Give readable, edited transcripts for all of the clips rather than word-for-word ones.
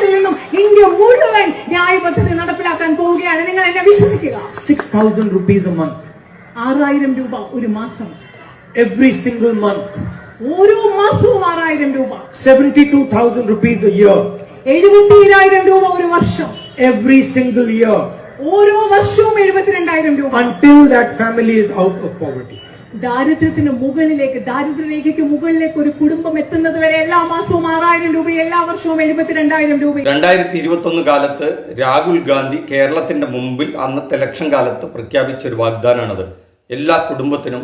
കേരളത്തിൽ നിന്നും ഇന്ത്യ മുഴുവൻ ന്യായ പദ്ധതി നടപ്പിലാക്കാൻ പോവുകയാണ്. നിങ്ങൾ എന്നെ വിശ്വസിക്കുക. 6,000 rupees a month. 6,000 രൂപ ഒരു മാസം. Every single month. ഓരോ മാസവും 6,000 രൂപ. 72,000 rupees a year. 72,000 രൂപ ഒരു വർഷം. Every single year. ഓരോ വർഷവും 72,000 രൂപ. Until that family is out of poverty. ദാരിദ്ര്യത്തിന് മുകളിലേക്ക്, ദാരിദ്ര്യരേഖയ്ക്ക് മുകളിലേക്ക് ഒരു കുടുംബം എത്തുന്നത് വരെ എല്ലാ മാസവും 6,000 രൂപ, എല്ലാ വർഷവും 72,000 രൂപ. 2021 കാലത്ത് രാഹുൽ ഗാന്ധി കേരളത്തിന്റെ മുമ്പിൽ അന്നത്തെ ഇലക്ഷൻ കാലത്ത് പ്രഖ്യാപിച്ചൊരു വാഗ്ദാനമാണത്. എല്ലാ കുടുംബത്തിനും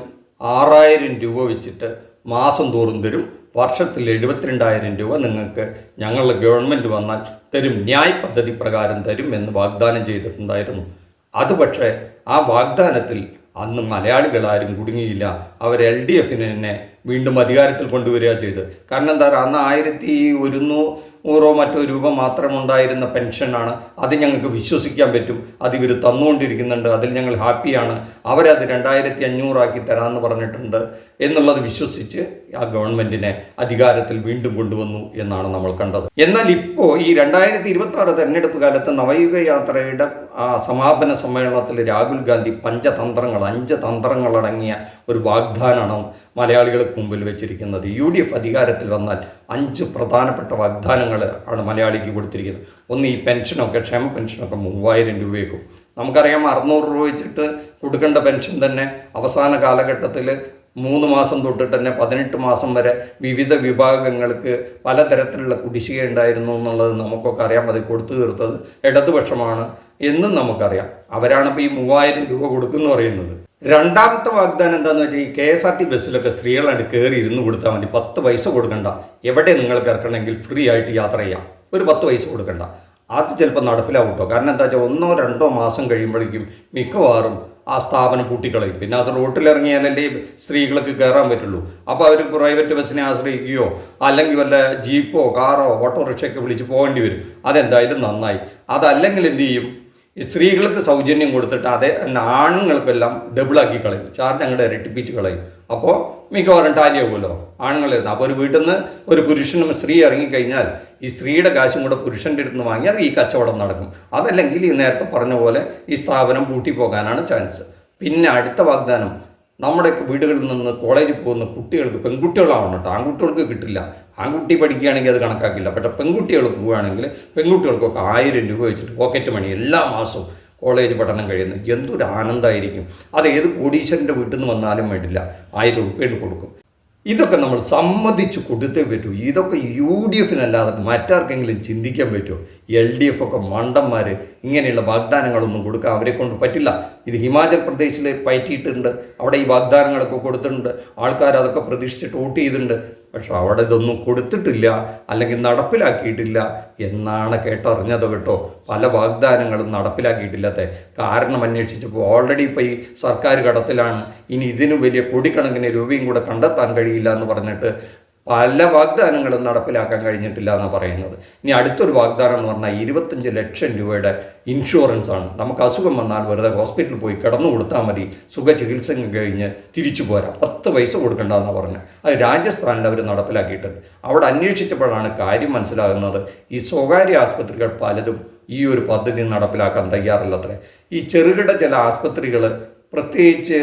6,000 രൂപ വെച്ചിട്ട് മാസം തോറും തരും. വർഷത്തിൽ 72,000 രൂപ നിങ്ങൾക്ക് ഞങ്ങളുടെ ഗവൺമെൻറ് വന്നാൽ തരും, ന്യായ് പദ്ധതി പ്രകാരം തരും എന്ന് വാഗ്ദാനം ചെയ്തിട്ടുണ്ടായിരുന്നു. അത് പക്ഷേ ആ വാഗ്ദാനത്തിൽ അന്ന് മലയാളികളാരും കുടുങ്ങിയില്ല. അവർ LDFനെ തന്നെ വീണ്ടും അധികാരത്തിൽ കൊണ്ടുവരിക ചെയ്ത്. കാരണം എന്താ പറയുക, അന്ന് 1,100 മറ്റോ രൂപ മാത്രമുണ്ടായിരുന്ന പെൻഷനാണ്. അത് ഞങ്ങൾക്ക് വിശ്വസിക്കാൻ പറ്റും, അത് ഇവർ തന്നുകൊണ്ടിരിക്കുന്നുണ്ട്, അതിൽ ഞങ്ങൾ ഹാപ്പിയാണ്, അവരത് 2,500 ആക്കി തരാമെന്ന് പറഞ്ഞിട്ടുണ്ട് എന്നുള്ളത് വിശ്വസിച്ച് ആ ഗവൺമെൻറ്റിനെ അധികാരത്തിൽ വീണ്ടും കൊണ്ടുവന്നു എന്നാണ് നമ്മൾ കണ്ടത്. എന്നാൽ ഇപ്പോൾ ഈ 2026 തെരഞ്ഞെടുപ്പ് കാലത്ത് നവയുഗ യാത്രയുടെ സമാപന സമ്മേളനത്തിൽ രാഹുൽ ഗാന്ധി 5 തന്ത്രങ്ങളടങ്ങിയ ഒരു വാഗ്ദാനമാണ് മലയാളികൾക്ക് മുമ്പിൽ വെച്ചിരിക്കുന്നത്. UDF അധികാരത്തിൽ വന്നാൽ 5 പ്രധാനപ്പെട്ട വാഗ്ദാനങ്ങൾ ആണ് മലയാളിക്ക് കൊടുത്തിരിക്കുന്നത്. ഒന്ന്, ഈ പെൻഷനൊക്കെ, ക്ഷേമ പെൻഷനൊക്കെ 3,000 രൂപയ്ക്കും. നമുക്കറിയാം 600 രൂപ വെച്ചിട്ട് കൊടുക്കേണ്ട പെൻഷൻ തന്നെ അവസാന കാലഘട്ടത്തിൽ 3 മാസം തൊട്ടിട്ട് തന്നെ 18 മാസം വരെ വിവിധ വിഭാഗങ്ങൾക്ക് പലതരത്തിലുള്ള കുടിശ്ശിക ഉണ്ടായിരുന്നു എന്നുള്ളത് നമുക്കൊക്കെ അറിയാം. അത് കൊടുത്തു തീർത്തത് ഇടതുപക്ഷമാണ് എന്നും നമുക്കറിയാം. അവരാണ് ഇപ്പോൾ ഈ 3,000 രൂപ കൊടുക്കുന്നു പറയുന്നത്. രണ്ടാമത്തെ വാഗ്ദാനം എന്താണെന്ന് വെച്ചാൽ, ഈ KSRT ബസ്സിലൊക്കെ സ്ത്രീകളായിട്ട് കയറി ഇരുന്ന് കൊടുത്താൽ മതി, 10 പൈസ കൊടുക്കണ്ട, എവിടെ നിങ്ങൾക്ക് ഇറക്കണമെങ്കിൽ ഫ്രീ ആയിട്ട് യാത്ര ചെയ്യാം, ഒരു 10 പൈസ കൊടുക്കണ്ട. അത് ചിലപ്പോൾ നടപ്പിലാവും കേട്ടോ. കാരണം എന്താ വെച്ചാൽ 1-2 മാസം കഴിയുമ്പോഴേക്കും മിക്കവാറും ആ സ്ഥാപനം പൂട്ടിക്കളയും. പിന്നെ അത് റോട്ടിലിറങ്ങിയാലല്ലേ സ്ത്രീകൾക്ക് കയറാൻ പറ്റുള്ളൂ. അപ്പോൾ അവർ പ്രൈവറ്റ് ബസ്സിനെ ആശ്രയിക്കുകയോ അല്ലെങ്കിൽ വല്ല ജീപ്പോ കാറോ ഓട്ടോറിക്ഷയൊക്കെ വിളിച്ച് പോകേണ്ടി വരും. അതെന്തായാലും നന്നായി. അതല്ലെങ്കിൽ എന്തു ചെയ്യും, ഈ സ്ത്രീകൾക്ക് സൗജന്യം കൊടുത്തിട്ട് അതേ ആണുങ്ങൾക്കെല്ലാം ഡബിളാക്കി കളയും, ചാർജ് അങ്ങോട്ട് ഇരട്ടിപ്പിച്ച് കളയും. അപ്പോൾ മിക്കവാറും ടാലിയാവുമല്ലോ ആണുങ്ങളിരുന്ന്. അപ്പോൾ ഒരു വീട്ടിൽ നിന്ന് ഒരു പുരുഷനും സ്ത്രീ ഇറങ്ങിക്കഴിഞ്ഞാൽ ഈ സ്ത്രീയുടെ കാശും കൂടെ പുരുഷൻ്റെ അടുത്ത് നിന്ന് വാങ്ങിയാൽ ഈ കച്ചവടം നടക്കും. അതല്ലെങ്കിൽ ഈ നേരത്തെ പറഞ്ഞ പോലെ ഈ സ്ഥാപനം പൂട്ടിപ്പോകാനാണ് ചാൻസ്. പിന്നെ അടുത്ത വാഗ്ദാനം, നമ്മുടെ വീടുകളിൽ നിന്ന് കോളേജിൽ പോകുന്ന കുട്ടികൾക്ക്, പെൺകുട്ടികളാവണം കേട്ടോ, ആൺകുട്ടികൾക്ക് കിട്ടില്ല. ആൺകുട്ടി പഠിക്കുകയാണെങ്കിൽ അത് കണക്കാക്കില്ല. പക്ഷേ പെൺകുട്ടികൾ പോവുകയാണെങ്കിൽ പെൺകുട്ടികൾക്കൊക്കെ 1,000 രൂപ വെച്ചിട്ട് പോക്കറ്റ് മണി എല്ലാ മാസവും കോളേജ് പഠനം കഴിയുന്നത്. എന്തൊരു ആനന്ദമായിരിക്കും. അത് ഏത് കോടീശ്വരൻ്റെ വീട്ടിൽ നിന്ന് വന്നാലും വേണ്ടില്ല, 1,000 രൂപ കൊടുക്കും. ഇതൊക്കെ നമ്മൾ സമ്മതിച്ച് കൊടുത്തേ പറ്റൂ. ഇതൊക്കെ UDFനല്ലാതെ മറ്റാർക്കെങ്കിലും ചിന്തിക്കാൻ പറ്റുമോ? LDF ഒക്കെ മണ്ടന്മാർ, ഇങ്ങനെയുള്ള വാഗ്ദാനങ്ങളൊന്നും കൊടുക്കാൻ അവരെ കൊണ്ട് പറ്റില്ല. ഇത് ഹിമാചൽ പ്രദേശിൽ പയറ്റിയിട്ടുണ്ട്, അവിടെ ഈ വാഗ്ദാനങ്ങളൊക്കെ കൊടുത്തിട്ടുണ്ട്, ആൾക്കാർ അതൊക്കെ പ്രതീക്ഷിച്ചിട്ട് വോട്ട് ചെയ്തിട്ടുണ്ട്. പക്ഷെ അവിടെ ഇതൊന്നും കൊടുത്തിട്ടില്ല, അല്ലെങ്കിൽ നടപ്പിലാക്കിയിട്ടില്ല എന്നാണ് കേട്ടറിഞ്ഞത് കേട്ടോ. പല വാഗ്ദാനങ്ങളും നടപ്പിലാക്കിയിട്ടില്ലാത്ത കാരണം അന്വേഷിച്ചപ്പോൾ ഓൾറെഡി ഇപ്പോൾ ഈ സർക്കാർ കടത്തിലാണ്, ഇനി ഇതിനും വലിയ കോടിക്കണക്കിന് രൂപയും കൂടെ കണ്ടെത്താൻ കഴിയില്ല എന്ന് പറഞ്ഞിട്ട് പല വാഗ്ദാനങ്ങളും നടപ്പിലാക്കാൻ കഴിഞ്ഞിട്ടില്ല എന്നാണ് പറയുന്നത്. ഇനി അടുത്തൊരു വാഗ്ദാനം എന്ന് പറഞ്ഞാൽ 25 ലക്ഷം രൂപയുടെ ഇൻഷുറൻസ് ആണ്. നമുക്ക് അസുഖം വന്നാൽ വെറുതെ ഹോസ്പിറ്റലിൽ പോയി കിടന്നു കൊടുത്താൽ മതി, സുഖ ചികിത്സ കഴിഞ്ഞ് തിരിച്ചു പോരാം, 10 പൈസ കൊടുക്കണ്ടെന്നാണ് പറഞ്ഞത്. അത് രാജസ്ഥാനിൽ അവർ നടപ്പിലാക്കിയിട്ടുണ്ട്. അവിടെ അന്വേഷിച്ചപ്പോഴാണ് കാര്യം മനസ്സിലാകുന്നത്, ഈ സ്വകാര്യ ആസ്പത്രികൾ പലതും ഈ ഒരു പദ്ധതി നടപ്പിലാക്കാൻ തയ്യാറില്ലത്രേ. ഈ ചെറുകിട ചില ആസ്പത്രികൾ, പ്രത്യേകിച്ച്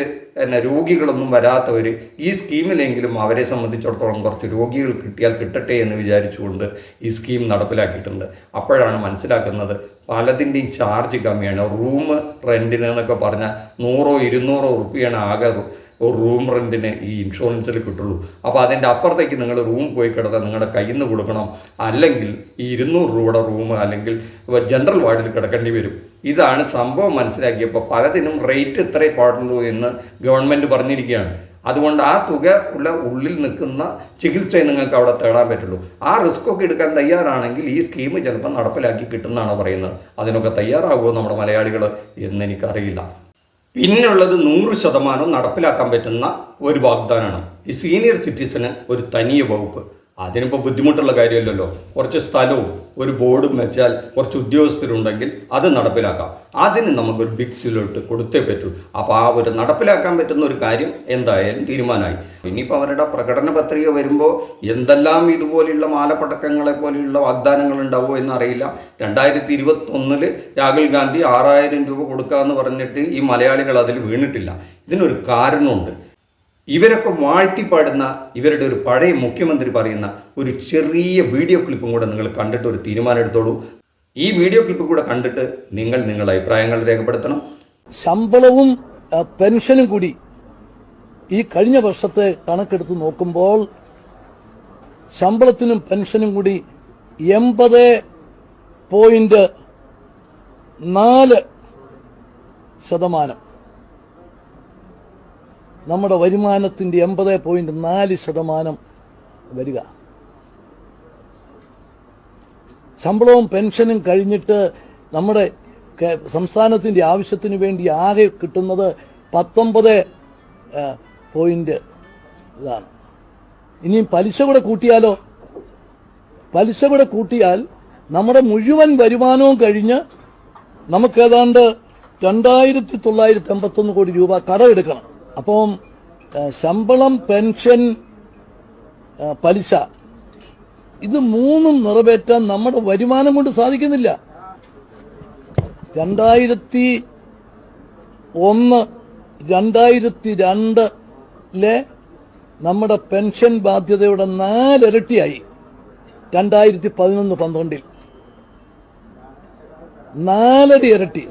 രോഗികളൊന്നും വരാത്തവർ ഈ സ്കീമിലെങ്കിലും അവരെ സംബന്ധിച്ചിടത്തോളം കുറച്ച് രോഗികൾ കിട്ടിയാൽ കിട്ടട്ടെ എന്ന് വിചാരിച്ചുകൊണ്ട് ഈ സ്കീം നടപ്പിലാക്കിയിട്ടുണ്ട്. അപ്പോഴാണ് മനസ്സിലാക്കുന്നത് പലതിൻ്റെയും ചാർജ് കമ്മിയാണ്. റൂം റെൻറ്റിന് എന്നൊക്കെ പറഞ്ഞാൽ 100-200 റുപ്യാണ് ആകെ റൂം റെൻറ്റിന് ഈ ഇൻഷുറൻസിൽ കിട്ടുള്ളൂ. അപ്പോൾ അതിൻ്റെ അപ്പുറത്തേക്ക് നിങ്ങൾ റൂം പോയി കിടന്നാൽ നിങ്ങളുടെ കയ്യിൽ നിന്ന് കൊടുക്കണം, അല്ലെങ്കിൽ ഈ 200 രൂപയുടെ റൂം അല്ലെങ്കിൽ ജനറൽ വാർഡിൽ കിടക്കേണ്ടി വരും. ഇതാണ് സംഭവം. മനസ്സിലാക്കിയപ്പോൾ പലതിനും റേറ്റ് ഇത്രേ പാടുള്ളൂ എന്ന് ഗവൺമെൻറ് പറഞ്ഞിരിക്കുകയാണ്. അതുകൊണ്ട് ആ തുക ഉള്ളിൽ നിൽക്കുന്ന ചികിത്സയെ നിങ്ങൾക്ക് അവിടെ തേടാൻ പറ്റുള്ളൂ. ആ റിസ്ക്കൊക്കെ എടുക്കാൻ തയ്യാറാണെങ്കിൽ ഈ സ്കീം ചിലപ്പോൾ നടപ്പിലാക്കി കിട്ടുന്നതാണ് പറയുന്നത്. അതിനൊക്കെ തയ്യാറാകുമോ നമ്മുടെ മലയാളികൾ എന്നെനിക്കറിയില്ല. പിന്നുള്ളത് 100% നടപ്പിലാക്കാൻ പറ്റുന്ന ഒരു വാഗ്ദാനമാണ് ഈ സീനിയർ സിറ്റിസന് ഒരു തനിയ വകുപ്പ്. അതിനിപ്പോൾ ബുദ്ധിമുട്ടുള്ള കാര്യമല്ലല്ലോ. കുറച്ച് സ്ഥലവും ഒരു ബോർഡും വെച്ചാൽ കുറച്ച് ഉദ്യോഗസ്ഥരുണ്ടെങ്കിൽ അത് നടപ്പിലാക്കാം. അതിന് നമുക്കൊരു ബിഗ് സിലോട്ട് കൊടുത്തേ പറ്റൂ. അപ്പോൾ ആ ഒരു നടപ്പിലാക്കാൻ പറ്റുന്ന ഒരു കാര്യം എന്തായാലും തീരുമാനമായി. ഇനിയിപ്പോൾ അവരുടെ പ്രകടന പത്രിക വരുമ്പോൾ എന്തെല്ലാം ഇതുപോലെയുള്ള മാലപ്പടക്കങ്ങളെ പോലെയുള്ള വാഗ്ദാനങ്ങൾ ഉണ്ടാവുമോ എന്നറിയില്ല. 2021 രാഹുൽ ഗാന്ധി 6000 രൂപ കൊടുക്കാമെന്ന് പറഞ്ഞിട്ട് ഈ മലയാളികൾ അതിൽ വീണിട്ടില്ല. ഇതിനൊരു കാരണമുണ്ട്. ഇവരൊക്കെ വാഴ്ത്തിപ്പാടുന്ന ഇവരുടെ ഒരു പഴയ മുഖ്യമന്ത്രി പറയുന്ന ഒരു ചെറിയ വീഡിയോ ക്ലിപ്പും കൂടെ നിങ്ങൾ കണ്ടിട്ട് ഒരു തീരുമാനം എടുത്തോളൂ. ഈ വീഡിയോ ക്ലിപ്പ് കൂടെ കണ്ടിട്ട് നിങ്ങളുടെ അഭിപ്രായങ്ങൾ രേഖപ്പെടുത്തണം. ശമ്പളവും പെൻഷനും കൂടി ഈ കഴിഞ്ഞ വർഷത്തെ കണക്കെടുത്ത് നോക്കുമ്പോൾ ശമ്പളത്തിനും പെൻഷനും കൂടി 80.4% നമ്മുടെ വരുമാനത്തിന്റെ 80.4% വരിക. ശമ്പളവും പെൻഷനും കഴിഞ്ഞിട്ട് നമ്മുടെ സംസ്ഥാനത്തിന്റെ ആവശ്യത്തിന് വേണ്ടി ആകെ കിട്ടുന്നത് 19 പോയിന്റ് ഇതാണ്. ഇനിയും പലിശ കൂടെ കൂട്ടിയാലോ? പലിശ കൂടെ കൂട്ടിയാൽ നമ്മുടെ മുഴുവൻ വരുമാനവും കഴിഞ്ഞ് നമുക്ക് ഏതാണ്ട് 2981 കോടി രൂപ കടമെടുക്കണം. അപ്പം ശമ്പളം, പെൻഷൻ, പലിശ ഇത് മൂന്നും നിറവേറ്റാൻ നമ്മുടെ വരുമാനം കൊണ്ട് സാധിക്കുന്നില്ല. 2001, 2002 നമ്മുടെ പെൻഷൻ ബാധ്യതയുടെ 4 ഇരട്ടിയായി. 2011-12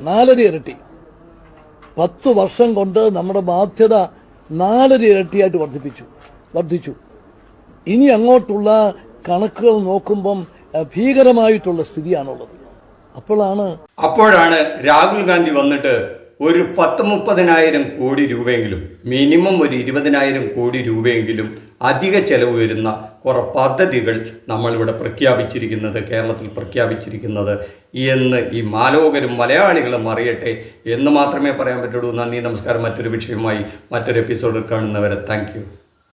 4 ഇരട്ടി. 10 വർഷം കൊണ്ട് നമ്മുടെ ബാധ്യത 4 ഇരട്ടിയായിട്ട് വർദ്ധിച്ചു. ഇനി അങ്ങോട്ടുള്ള കണക്കുകൾ നോക്കുമ്പം ഭീകരമായിട്ടുള്ള സ്ഥിതിയാണുള്ളത്. അപ്പോഴാണ് രാഹുൽ ഗാന്ധി വന്നിട്ട് ഒരു 10-30,000 കോടി രൂപയെങ്കിലും, മിനിമം ഒരു 20,000 കോടി രൂപയെങ്കിലും അധിക ചെലവ് വരുന്ന കുറേ പദ്ധതികൾ നമ്മളിവിടെ പ്രഖ്യാപിച്ചിരിക്കുന്നത്, കേരളത്തിൽ പ്രഖ്യാപിച്ചിരിക്കുന്നത് എന്ന് ഈ മാലോകരും മലയാളികളും അറിയട്ടെ എന്ന് മാത്രമേ പറയാൻ പറ്റുള്ളൂ. നന്ദി, നമസ്കാരം. മറ്റൊരു വിഷയവുമായി മറ്റൊരു എപ്പിസോഡിൽ കാണുന്നവരെ താങ്ക് യു.